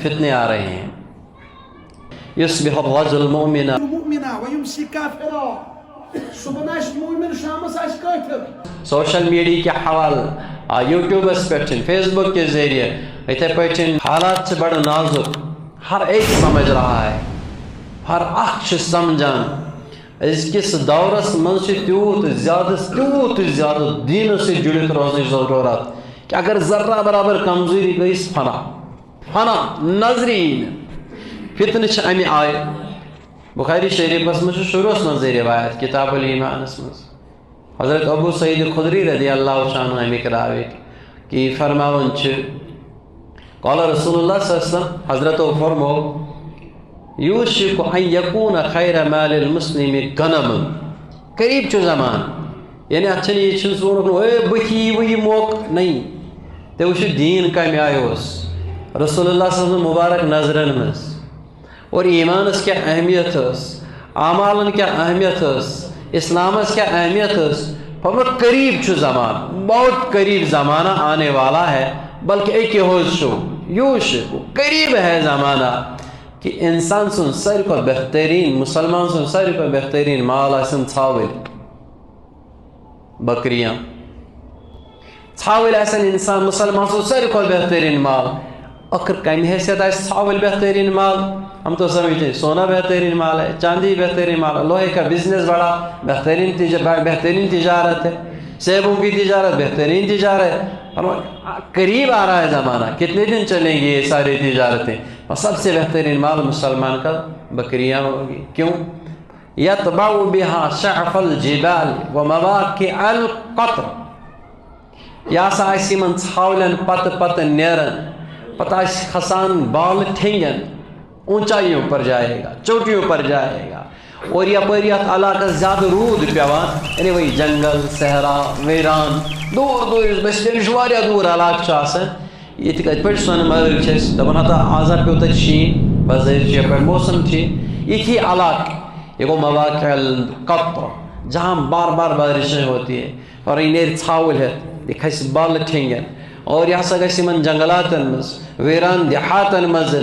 فتنے آ رہے ہیں. يصبح الرجل مؤمنا ويمسي كافرا. صبح مؤمن شامس كافر. سوشل میڈیا کے حوالہ یوٹیوبس پہ فیس بک کے ذریعے اتھے پہ حالات سے بڑا نازک ہر ایک سمجھ رہا ہے، ہر اخ سمجھان اس کس دورس من تیوت زیادہ دین سے جڑت روزن ضرورت کہ اگر ذرہ برابر کمزوری گئی فنا نظرین فتنہ امی آئے. بخاری شریفس من شروع من روایت کتاب الایمانس من حضرت ابو سعید خدری رضی اللہ عنہ امیک راوی کہ فرماون قال رسول اللہ صلی اللہ علیہ وسلم حضرت فرمو یوشک ان یکون خیر مال المسلم غنم. قریب چو زمان یعنی اچھن یہ چھن سونو اے بکی وی موق نہیں تو وچ دین کمی آیوس رسول اللہ صلی اللہ علیہ وسلم مبارک نظرن مز اور ایمان اس کیا اہمیت اس، اعمال کیا اہمیت اس، اسلام اس کیا اہمیت اس. فرمایا قریب چو زمان، بہت قریب زمانہ آنے والا ہے، بلکہ ایک ہوش شو یوشک قریب ہے زمانہ کہ انسان سن ساری کو بہترین مسلمان سن ساری کو بہترین مال آسن ژھاوٕلۍ بکریاں ژھاوٕلۍ آسن انسان مسلمان سن ساری کو بہترین مال. آخر کمی حیثیت آئے ژھاوٕلۍ بہترین مال؟ ہم تو سمجھتے ہیں سونا بہترین مال ہے، چاندی بہترین مال ہے، لوہے کا بزنس بڑا بہترین تجارت ہے، سیبوں کی تجارت بہترین تجارت ہے. قریب آ رہا ہے زمانہ، کتنے دن چلیں گی یہ ساری تجارتیں؟ اور سب سے بہترین مال مسلمان کا بکریاں ہوگی. کیوں؟ یتبع بہا شعف الجبال ومواقع القطر. یا سا آسی من ژھاوٕلٮ۪ن پتہ نیرن پتہ آسی کھسان بال ٹھینگن اونچائیوں پر جائے گا، چوٹیوں پر جائے گا. اور یپٲرۍ یتھ علاقس زیادٕ روٗد پیوان یعنی وہی جنگل صحرا ویران دور بس واریاہ دور علاقہٕ چھُ آسان. یہ کتھ پہ سون مرگ دپان ہتا آزا پیو تک شین بظاہر پہ موسم یہ علاقہ یہ گو مواقع القطر جہاں بار بار بارشیں ہوتی ہیں اور یہ نیر ژھاوٕلۍ ہیتھ یہ کھسہِ بال ٹھینگن اور یہ ہسا گژھِ یمن جنگلاتن مز ویران دیہاتن مز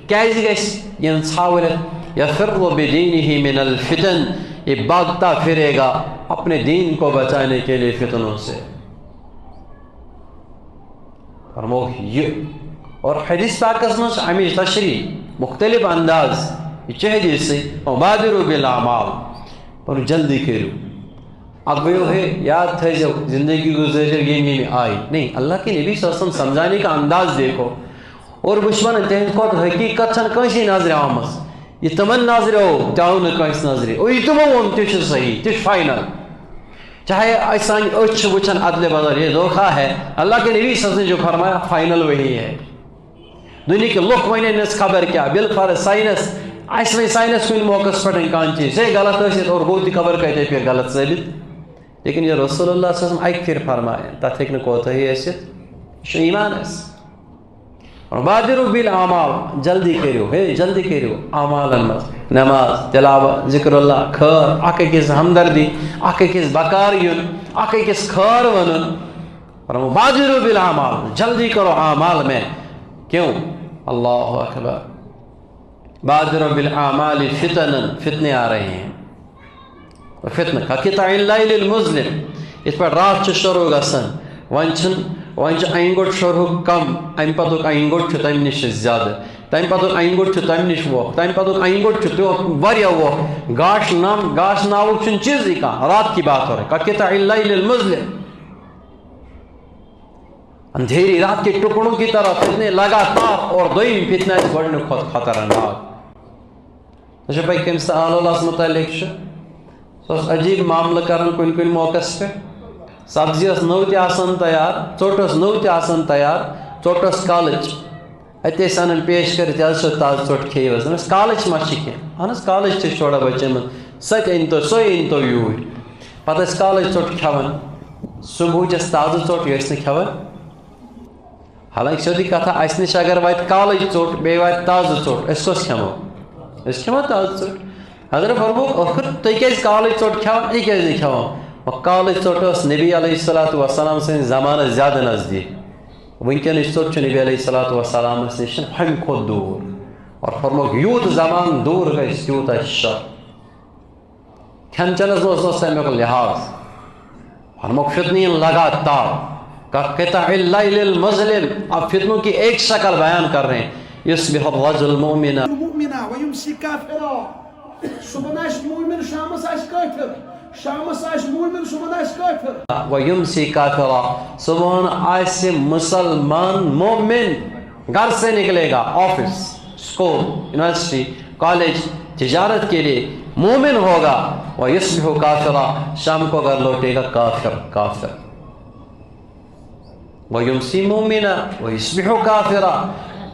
کیازِ گژھِ یم ژھاوٕلۍ ہیتھ یفر بدینہ من الفتن یہ بھاگتا پھرے گا اپنے دین کو بچانے کے لیے فتنوں سے. اور حدیث پاکس من امی تشریح مختلف انداز یہ حدیث سے بادروا بالاعمال اور جلدی کرو. اب گیو ہے یاد تھیزو زندگی گزر یہ آئی نہیں. اللہ کے نبی صلی اللہ علیہ وسلم سمجھانے کا انداز دیکھو اور بشمن تہذ کھت حقیقت چھن کنسی نظر آمز یہ تمن نظر ہو تاؤ نہ کنس نظر اور یہ تمو وون تہ صحیح تہ فائنل چاہے سان اچھ وچھن عدل بدل یہ دھوکہ ہے. اللہ کے نبی صلی اللہ علیہ وسلم نے جو فرمایا فائنل وہی ہے. دنیا کے لوگ ون خبر کیا بالفرض سائنس اس میں سائنس کن موقع پہ کان چیز سے غلط ثت اور گو تہ خبر کتے پہ غلط ثابت لیکن یہ رسول اللہ صلی اللہ علیہ وسلم اکہ پھر فرمایا تتھ ہیکہ کوتاہی ٲسِتھ یہ ایمان اس. اور بادروا بالاعمال جلدی کرو اعمالن مز نماز تلاوت ذکر اللہ خیر اکھ أکِس ہمدردی اکھ أکِس بکار یُن اکھ أکِس خیر ونن. بادروا بالاعمال جلدی کرو اعمال میں. کیوں؟ اللہ اکبر. بادروا بالاعمال فتنے آ رہے ہیں. فتنہ کقطع اللیل المظلم اس پر رات شروع گژھان ون این گوٹ شروع کم ام پتک این گوٹ تمہ نش زیادہ تمہ پتک این گوٹ تمہ نش ووکھ تمہ پتک این گوٹ واریاہ ووکھ گاش ناوک چھ چیزی کانٛہہ رات کی بات ہو رہی کقطع اللیل المظلم. اندھیری رات کے ٹکڑوں کی طرح فتنے لگاتار اور دویم فتنہ گۄڈنیُک کھۄتہٕ خطرناک. تۄہہِ چھو پاے کٔمِس تہٕ آلولہس متعلق چھُ سُہ اوس عجیب معاملہٕ کران کُنہِ موقعس پہ. سبزی ٲس نٔو تہِ آسان تیار ژوٚٹ ٲس نٔو تہِ آسان تیار ژوٚٹ ٲس کالٕچ اَتہِ ٲسۍ اَنان پیش کٔرِتھ یہِ حظ چھو تازٕ ژوٚٹ کھیٚیِو حظ دَپان کالٕچ ما چھِ کینٛہہ اہن حظ کالٕچ تہِ چھِ تھوڑا بچیمٕژ سۄ تہِ أنۍتو سۄے أنۍتو یوٗرۍ. پتہٕ ٲسۍ کالٕچ ژوٚٹ کھٮ۪وان صُبحٕچ ٲس تازٕ ژوٚٹ یہِ ٲسۍ نہٕ کھٮ۪وان. حالانکہ سیودٕے کتھا اسہِ نِش اگر واتہِ کالٕچ ژوٚٹ بیٚیہِ واتہِ تازٕ ژوٚٹ أسۍ کۄس کھٮ۪مو؟ أسۍ کھٮ۪مو تازٕ ژوٚٹ. حضرت فرموو ٲخر تُہۍ کیازِ کالٕچ ژوٚٹ کھٮ۪وان یہِ کیازِ نہٕ کھٮ۪وان؟ کالٕچ ژوٚٹ ٲس نبی علیہ الصلوۃ والسلام سٕنٛدِ زمانس زیادٕ نزدیٖک ونکن توت نبی علیہ الصلوۃ والسلام نش ہم کھت دور اور فرموک یوت زمان دور گژھِ تیوٗت آسہِ شر کھٮ۪ن چٮ۪نس منٛز اوس تمیُک لحاظ فرموک فتنہ لگاتار قطع اللیل المظلم. اب فتنوں کی ایک شکل بیان کر رہے ہیں یصبح الرجل مؤمنا مؤمنا ويمسي كافرا صبحن آسہِ مؤمن شامس آسہِ کٲفر شامس آسہِ مؤمن صبحن آسہِ کٲفر ویمسی کافرا. صبح آسہِ مسلمان مومن گھر سے نکلے گا آفس اسکول یونیورسٹی کالج تجارت کے لیے مومن ہوگا ویصبح کافرا. شام کو گھر لوٹے گا کافر. ویمسی مومنا ویصبح کافرا.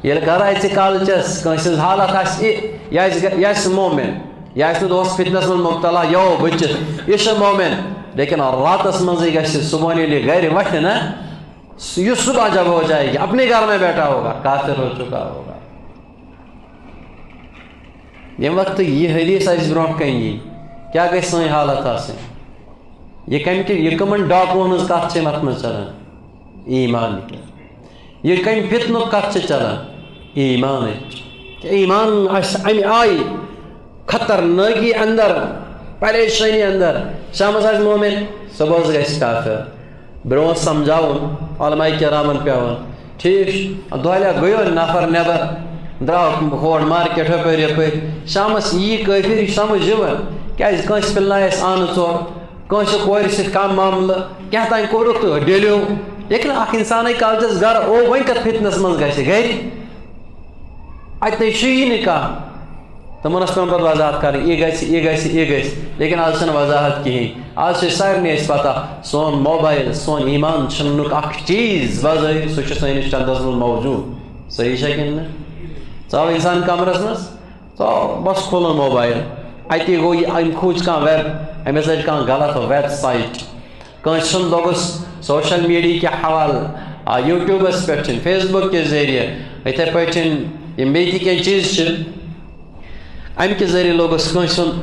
ییٚلہِ گھر اژِ کالچس کٲنٛسہِ ہٕنٛز حالت آسہِ یہِ آسہِ مومن یہ آسہِ دۄہس فتنس منٛز مبتلا یو بٔچِتھ یہِ چھُ مومن لیکن راتس منٛزٕے گژھِ صبحن ییٚلہِ یہِ گرِ وتھِ نا یہ صبح جب ہو جائے گی اپنے گھر میں بیٹھا ہوگا کافر ہو چکا ہوگا. ییٚمہِ وقتہٕ یہِ حدیث آسہِ برونٛٹھ کَنہِ یی کیٛاہ گژھِ سٲنۍ حالت آسٕنۍ؟ یہِ کٕمن ڈاکوٗوَن ہٕنٛز کتھ چھِ اَتھ منٛز چلان؟ ایٖمانٕچ. یہِ کَمہِ فتنُک کتھ چھِ چلان؟ ایٖمانٕچ. ایٖمان آسہِ اَمہِ آیہِ خطرناکی اندر پریشانی اندر شامس آسہِ مومن صبحس گژھِ کافر. برونٛہہ سمجھاوُن علماء کرامن پیوان ٹھیٖک چھُ دۄہلہِ گٔیو نفر نٮ۪بر درٛاو ہور مارکیٹ ہُپٲرۍ یپٲرۍ شامس یی کٲفر یہِ سمجھ یِوان کیٛازِ کٲنٛسہِ پِلنایس آنہٕ ژوٚر کٲنٛسہِ کورِ سۭتۍ کانٛہہ معاملہٕ کیٛاہ تانۍ کوٚرُکھ تہٕ ڈیلیو لیکن اکھ انسانے کالچس گرٕ او وۄنۍ کتھ فتنس منٛز گژھِ گرِ اتنے چھُیی نہٕ کانٛہہ تمن ٲس پیوان پتہٕ وضاحت کرٕنۍ یہِ گژھِ لیکن آز چھنہٕ وضاحت کہیٖنۍ. آز چھِ سارنٕے اَسہِ پتہ سون موبایل سون ایٖمان چھُنہٕ اکھ چیٖز بظٲہر سُہ چھُ سٲنِس چندس منٛز موجوٗد. صحیح چھا کِنہٕ نہٕ؟ ژاو انسان کمرس منٛز ژاو بس کھولُن موبایل اتی گوٚو یہِ أمۍ کھوٗج کانٛہہ ویب أمِس رٔٹۍ کانٛہہ غلط ویب سایٹ کٲنٛسہِ سُنٛد لوٚگُس سوشل میڈیا کے حوالہٕ یوٗٹیوٗبس پٮ۪ٹھ چھِنہٕ فیس بُک کے ذٔریعہِ یِتھَے پٲٹھۍ یِم بیٚیہِ تہِ کینٛہہ چیٖز چھِ امہِ کہِ ذٔریعہِ لوٚگُس کٲنٛسہِ ہُنٛد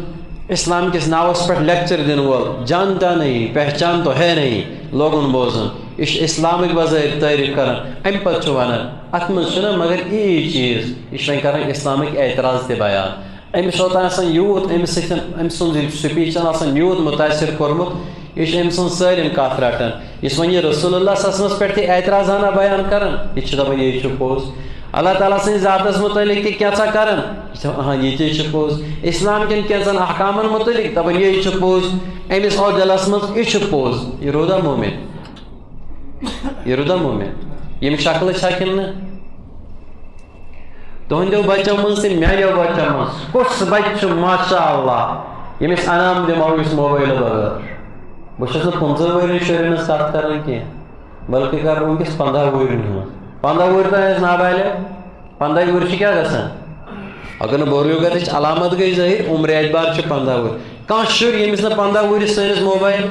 اسلام کِس ناوس پٮ۪ٹھ لیکچر دِنہٕ وول جانتا نہیں پہچان تو ہے نہیں لوگُن بوزُن یہِ چھُ اسلامٕکۍ بظٲہر تعریٖف کران امہِ پتہٕ چھُ ونان اتھ منٛز چھُنہ مگر یی چیٖز یہِ چھُ وۄنۍ کران اسلامٕکۍ اعتراض تہِ بیان. أمِس اوتانۍ آسان یوٗت أمِس سۭتۍ أمۍ سُنٛد یہِ سپیٖچن آسان یوٗت مُتٲثر کوٚرمُت یہِ چھُ أمۍ سٕنٛز سٲلِم کتھ رٹان. یُس وۄنۍ یہِ رسول اللہ صلی اللہ علیہ وسلمس پٮ۪ٹھ تہِ اعتراضانہ بیان کران یہِ چھُ دپان یہِ چھُ پوٚز. اللہ تعالیٰ سٕنٛدِ ذاتس متعلق تہِ کینٛژھا کران یہِ چھُ دپان یہِ تہِ چھُ پوٚز. اسلام کٮ۪ن کینٛژن احکامن متعلق دپان یہِ چھُ پوٚز. أمِس آو دِلس منٛز یہِ چھُ پوٚز. یہِ روٗدا مومن یِم شکلہٕ چھا کِنہٕ نہٕ؟ تُہنٛدیو بچو منٛز تہٕ میانیو بچو منٛز کُس بچہِ چھُ ماشاء اللہ ییٚمِس انعام دِمو یُس موبایلہٕ بغٲر؟ بہٕ چھُس نہٕ 15 ؤرِین شُرٮ۪ن ہٕنٛز کتھ کران کینٛہہ بلکہِ کرٕ وٕنکٮ۪س 15 وُہرٮ۪ن ہٕنٛز. 15 وُہٕرۍ تام ٲسۍ نابالغ 15 وُہٕرۍ چھِ کیٛاہ گژھان؟ اگر نہٕ بوروگرٕچ علامت گٔے ظٲہِر عمرِ اعتبار چھِ 15 وُہٕرۍ. کانٛہہ شُر ییٚمِس نہٕ 15 وُہٕرِس سٲنِس موبایل